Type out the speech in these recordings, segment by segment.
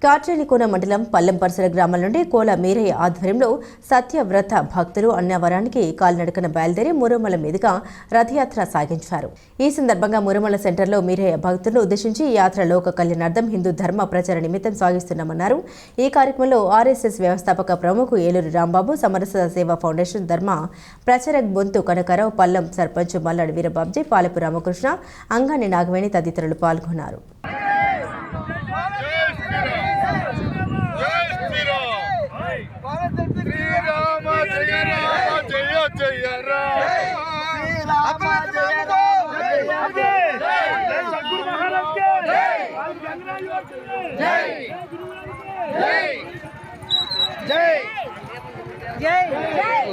కాట్రేనికోన మండలం పల్లెం పరిసర గ్రామాల నుండి కోల మీరయ్య ఆధ్వర్యంలో సత్యవ్రత భక్తులు అన్నవరానికి కాలినడకన బయలుదేరి మురుమల మీదుగా రథయాత్ర సాగించారు. ఈ సందర్భంగా మురుమల సెంటర్లో మీరయ్య భక్తులను ఉద్దేశించి ఈ యాత్ర లోక కళ్యాణార్థం హిందూ ధర్మ ప్రచార నిమిత్తం సాగిస్తున్నామన్నారు. ఈ కార్యక్రమంలో ఆర్ఎస్ఎస్ వ్యవస్థాపక ప్రముఖ ఏలూరు రాంబాబు, సమరస సేవా ఫౌండేషన్ ధర్మ ప్రచారక్ బొంతు కనకరావు, పల్లెం సర్పంచ్ మల్లాడి వీరబాబ్జీ, పాలెపు రామకృష్ణ, అంగాని నాగవేణి తదితరులు పాల్గొన్నారు.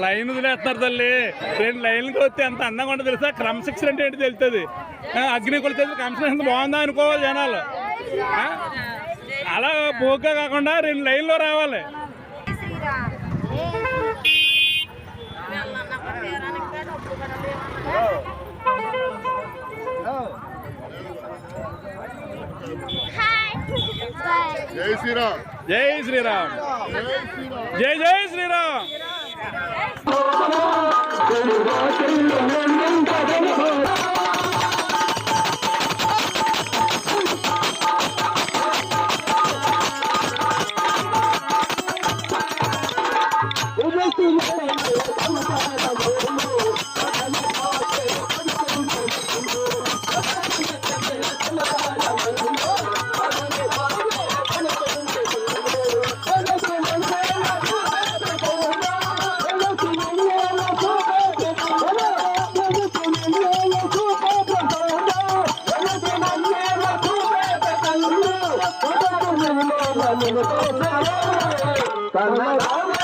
లైన్ వదిలేస్తున్నారు తల్లి. 2 లైన్లకి వస్తే ఎంత అందంగా ఉంటుంది తెలుసా. క్రమశిక్షణ అంటే ఏంటి తెలుస్తుంది. అగ్నికులు తెలిసి క్రమశిక్షణ బాగుందా అనుకోవాలి జనాలు. అలా పోగా కాకుండా 2 లైన్లో రావాలి. జై శ్రీరామ్, జై శ్రీరామ్, జై జై శ్రీరామ్. Karma